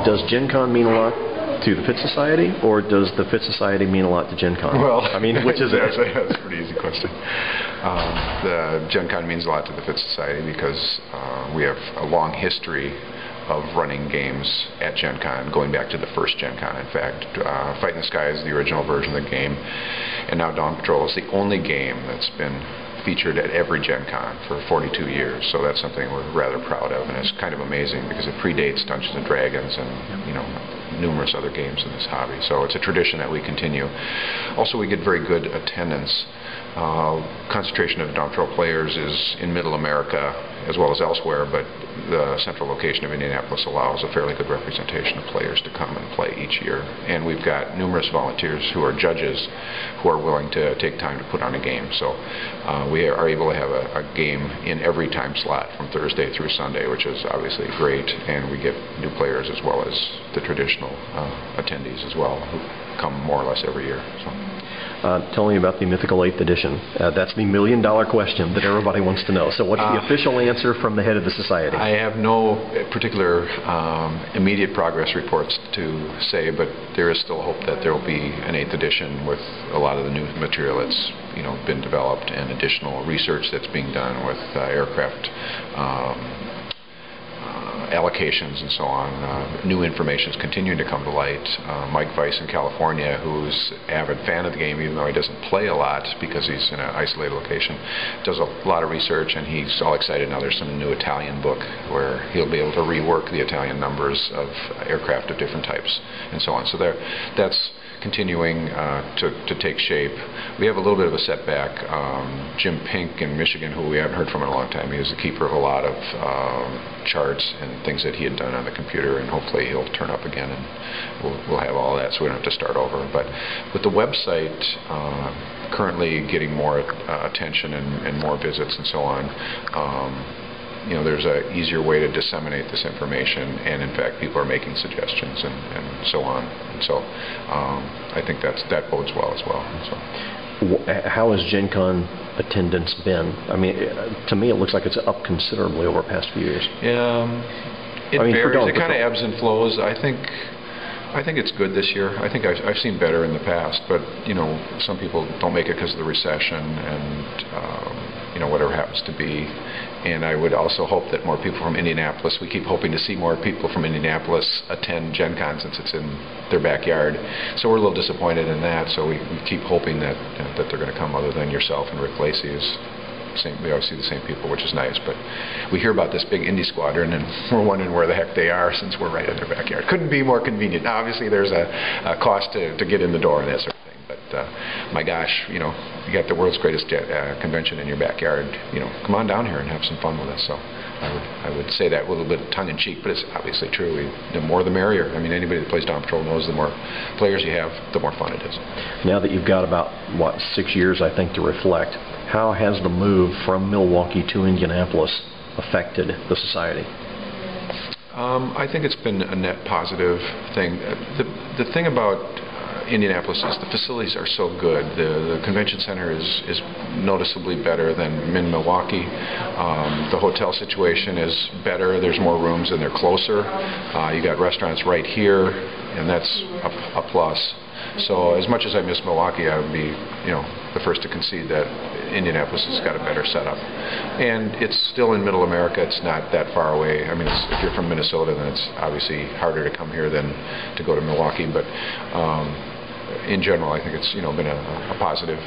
Does Gen Con mean a lot to the Fit Society, or does the Fit Society mean a lot to Gen Con? Well, I mean, which is it? That's a pretty easy question. The Gen Con means a lot to the Fit Society because we have a long history of running games at Gen Con, going back to the first Gen Con, in fact. Fight in the Sky is the original version of the game, and now Dawn Patrol is the only game that's been featured at every Gen Con for 42 years, so that's something we're rather proud of, and it's kind of amazing because it predates Dungeons & Dragons and, you know, numerous other games in this hobby. So it's a tradition that we continue. Also, we get very good attendance. Concentration of Dawn Patrol players is in Middle America as well as elsewhere, but the central location of Indianapolis allows a fairly good representation of players to come and play each year. And we've got numerous volunteers who are judges who are willing to take time to put on a game. So we are able to have a game in every time slot from Thursday through Sunday, which is obviously great, and we get new players as well as the traditional attendees as well, who come more or less every year. So. Tell me about the mythical 8th edition. That's the million-dollar question that everybody wants to know. So what's the official answer from the head of the society? I have no particular immediate progress reports to say, but there is still hope that there will be an 8th edition with a lot of the new material that's been developed and additional research that's being done with aircraft allocations and so on. New information is continuing to come to light. Mike Weiss in California, who's an avid fan of the game, even though he doesn't play a lot because he's in an isolated location, does a lot of research, and he's all excited now. There's some new Italian book where he'll be able to rework the Italian numbers of aircraft of different types and so on. So that's continuing to take shape. We have a little bit of a setback. Jim Pink in Michigan, who we haven't heard from in a long time, he was the keeper of a lot of charts and things that he had done on the computer, and hopefully he'll turn up again and we'll have all that so we don't have to start over. But with the website currently getting more attention and more visits and so on, there's an easier way to disseminate this information, and in fact people are making suggestions and so on. And so I think that bodes well as well. So. How has Gen Con attendance been? I mean, to me it looks like it's up considerably over the past few years. It varies. It kind of ebbs and flows. I think it's good this year. I think I've seen better in the past, but some people don't make it because of the recession and whatever happens to be. And I would also hope that more people from Indianapolis, we keep hoping to see more people from Indianapolis attend Gen Con since it's in their backyard. So we're a little disappointed in that, so we keep hoping that they're going to come, other than yourself and Rick Lacey. We always see the same people, which is nice, but we hear about this big Indy squadron and we're wondering where the heck they are since we're right in their backyard. Couldn't be more convenient. Now, obviously there's a cost to get in the door and that sort of thing, but my gosh, you got the world's greatest convention in your backyard. Come on down here and have some fun with us. So I would say that with a little bit tongue-in-cheek, but it's obviously true. The more the merrier. I mean, anybody that plays Dawn Patrol knows the more players you have, the more fun it is. Now that you've got about 6 years, I think, to reflect, how has the move from Milwaukee to Indianapolis affected the society? I think it's been a net positive thing. The thing about Indianapolis is the facilities are so good. The convention center is noticeably better than in Milwaukee. The hotel situation is better. There's more rooms and they're closer. You got restaurants right here, and that's a plus. So as much as I miss Milwaukee, I would be the first to concede that Indianapolis has got a better setup. And it's still in Middle America. It's not that far away. I mean, if you're from Minnesota, then it's obviously harder to come here than to go to Milwaukee. But in general, I think it's been a positive